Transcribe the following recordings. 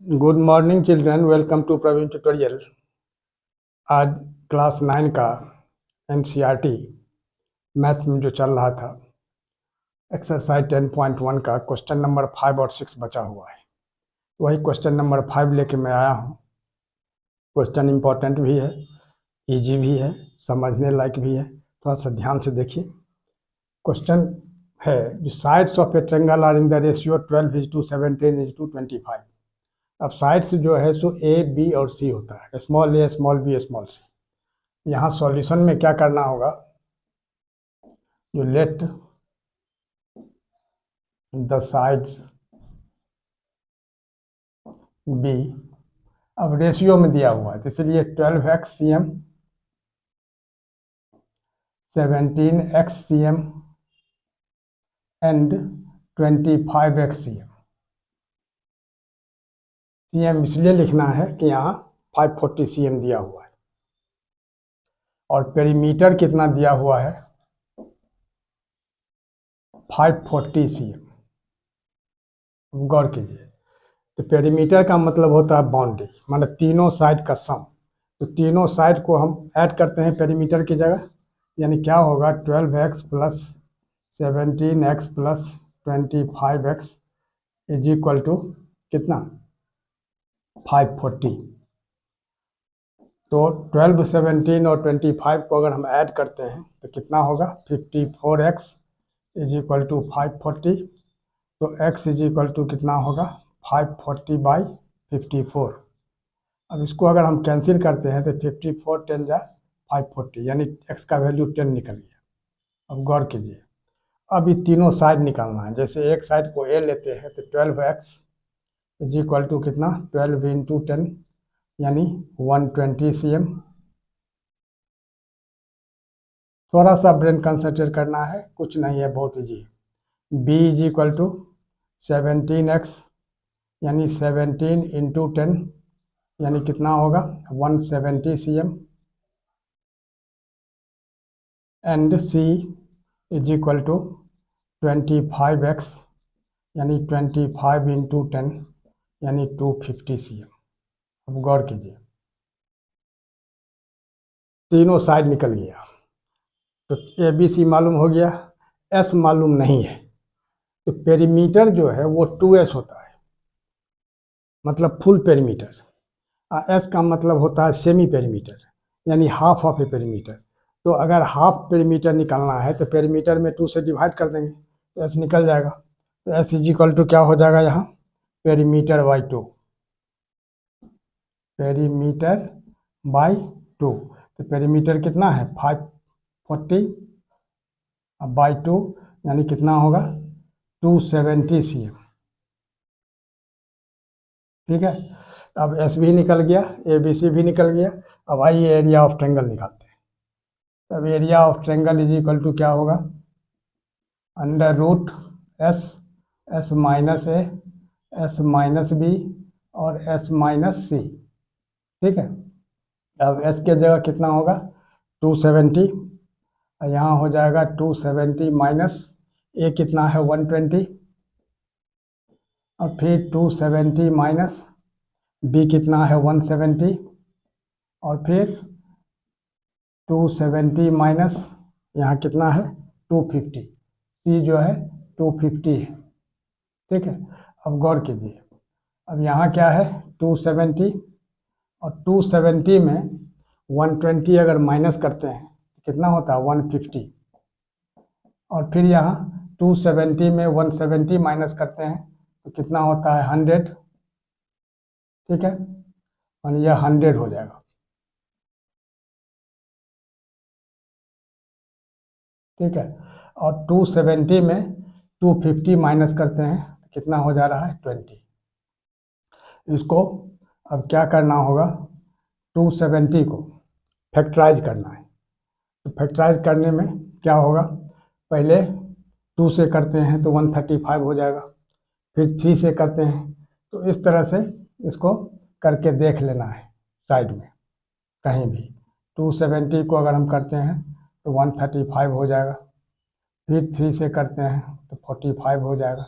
Good morning children, welcome to Praveen tutorial. आज class 9 का NCERT math में जो चल रहा था एक्सरसाइज 10.1 का क्वेश्चन नंबर 5 और 6 बचा हुआ है। वही क्वेश्चन नंबर 5 लेके मैं आया हूँ। क्वेश्चन इम्पोर्टेंट भी है, इजी भी है, समझने लायक भी है। थोड़ा सा ध्यान से देखिए। क्वेश्चन है जो sides of a triangle are in the ratio 12:17:25। अब साइड्स जो है सो ए बी और सी होता है, स्मॉल ए स्मॉल बी स्मॉल सी। यहाँ सॉल्यूशन में क्या करना होगा, जो लेट द साइड्स बी, अब रेशियो में दिया हुआ है तो इसलिए 12x cm 17x cm and 25x cm। cm इसलिए लिखना है कि यहाँ 540 cm दिया हुआ है और पेरीमीटर कितना दिया हुआ है 540 cm। गौर कीजिए, तो पेरीमीटर का मतलब होता है बाउंड्री, माने तीनों साइड का सम। तो तीनों साइड को हम ऐड करते हैं पेरीमीटर की जगह, यानी क्या होगा 12x plus 17x plus 25x is equal to कितना 540। तो 12, 17 और 25 को अगर हम ऐड करते हैं तो कितना होगा 54x इज इक्वल टू 540। तो x इज इक्वल टू कितना होगा 540/54। अब इसको अगर हम कैंसिल करते हैं तो 54 10 जा 540, यानी x का वैल्यू 10 निकल गया। अब गौर कीजिए, अब ये तीनों साइड निकालना है। जैसे एक साइड को a लेते हैं तो 12x इज इक्वल टू कितना 12 इंटू 10 यानी 120 cm। थोड़ा सा ब्रेन कंसंट्रेट करना है, कुछ नहीं है, बहुत easy. b is equal to 17x यानी 17 इंटू 10 यानी कितना होगा 170 cm and c is equal to 25x यानी 25 इंटू 10 यानी 250 cm। अब गौर कीजिए, तीनों साइड निकल गया। तो ए बी सी मालूम हो गया, एस मालूम नहीं है। तो पेरीमीटर जो है वो 2s होता है, मतलब फुल पेरीमीटर। एस का मतलब होता है सेमी पेरीमीटर, यानी हाफ ऑफ ए पेरीमीटर। तो अगर हाफ पेरीमीटर निकालना है तो पेरीमीटर में 2 से डिवाइड कर देंगे तो एस निकल जाएगा। तो एस इज इक्वल टू क्या हो जाएगा यहाँ पेरीमीटर बाई 2, पेरीमीटर बाई 2। तो पेरीमीटर कितना है 540 बाई 2 यानी कितना होगा 270 cm। ठीक है, अब एस भी निकल गया, ए बी सी भी निकल गया। अब आइए एरिया ऑफ ट्रायंगल निकालते हैं। तब area of triangle is equal to क्या होगा under root s, s minus a, s minus b और एस माइनस सी। ठीक है, अब एस के जगह कितना होगा 270, यहाँ हो जाएगा 270 माइनस ए कितना है 120 और फिर 270 माइनस बी कितना है 170 और फिर 270 माइनस यहाँ कितना है 250, सी जो है 250 है। ठीक है, अब गौर कीजिए, अब यहाँ क्या है 270 और 270 में 120 अगर माइनस करते हैं तो कितना होता है 150 और फिर यहाँ 270 में 170 माइनस करते हैं तो कितना होता है 100। ठीक है, और यह 100 हो जाएगा। ठीक है, और 270 में 250 माइनस करते हैं तो कितना हो जा रहा है 20। इसको अब क्या करना होगा 270 को फैक्टराइज करना है। तो फैक्टराइज करने में क्या होगा, पहले 2 से करते हैं तो 135 हो जाएगा, फिर 3 से करते हैं। तो इस तरह से इसको करके देख लेना है साइड में कहीं भी। 270 को अगर हम करते हैं तो 135 हो जाएगा, फिर 3 से करते हैं तो 45 हो जाएगा,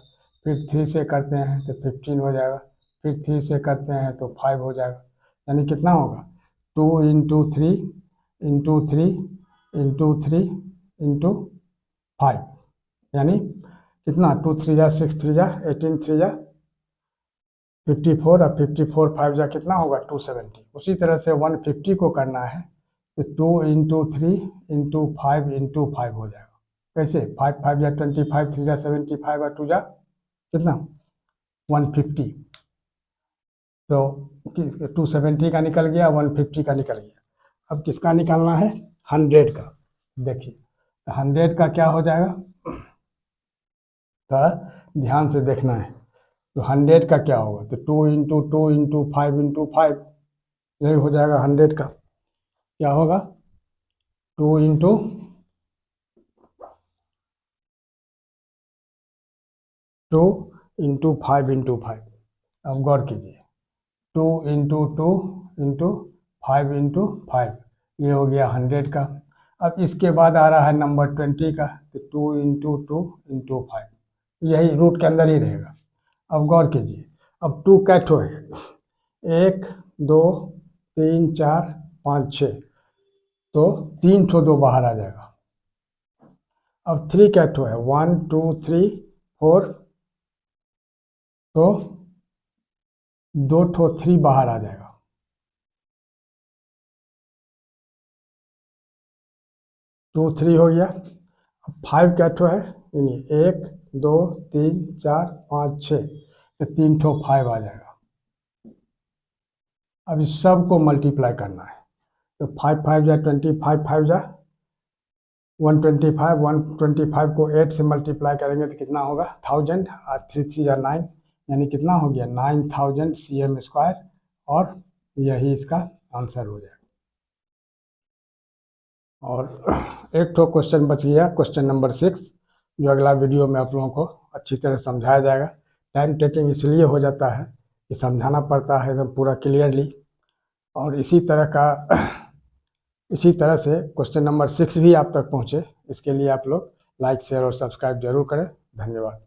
फिर 3 से करते हैं तो 15 हो जाएगा, फिर 3 से करते हैं तो 5 हो जाएगा, यानी कितना होगा 2 इंटू 3 इंटू 3 इंटू 3 इंटू 5, यानी कितना 2 3 जा 6 3 जा 18 3 जा 54 और 54 5 जा कितना होगा 270। उसी तरह से 150 को करना है तो 2 इंटू 3 इंटू 5 इंटू 5 हो जाएगा। कैसे 5 5 जा 25 3 जा 75 और 2 जा कितना 150, तो 270 का निकल गया 150 का निकल गया। अब किसका निकालना है 100 का। देखिए 100 का क्या हो जाएगा, तो ध्यान से देखना है। तो 100 का क्या होगा, तो 2 इंटू 2 इंटू 5 इंटू 5, यही हो जाएगा 100 का। क्या होगा 2 इंटू 2 इंटू 5 इंटू 5। अब गौर कीजिए 2 इंटू 2 इंटू 5 इंटू 5, ये हो गया 100 का। अब इसके बाद आ रहा है नंबर 20 का, तो 2 इंटू 2 इंटू 5, यही रूट के अंदर ही रहेगा। अब गौर कीजिए, अब 2 कैठो है, 1 2 3 4 5 6, तो 3 ठो 2 बाहर आ जाएगा। अब 3 कैठो है 1 2 3 4, तो 2 ठो 3 बाहर आ जाएगा। 2 3 हो गया। अब 5 कैठो है, यानी 1 2 3 4 5 6, तो 3 ठो 5 आ जाएगा। अब इस सब को मल्टीप्लाई करना है, तो 5 5 जा 25 5 जा 125, 125 को 8 से मल्टीप्लाई करेंगे तो कितना होगा 1000 और 3 3 जा 9, यानी कितना हो गया 9000 cm², और यही इसका आंसर हो जाएगा। और एक तो क्वेश्चन बच गया, क्वेश्चन नंबर 6, जो अगला वीडियो में आप लोगों को अच्छी तरह समझाया जाएगा। टाइम टेकिंग इसलिए हो जाता है कि समझाना पड़ता है एकदम पूरा क्लियरली। और इसी तरह से क्वेश्चन नंबर 6 भी आप तक पहुँचे, इसके लिए आप लोग लाइक शेयर और सब्सक्राइब जरूर करें। धन्यवाद।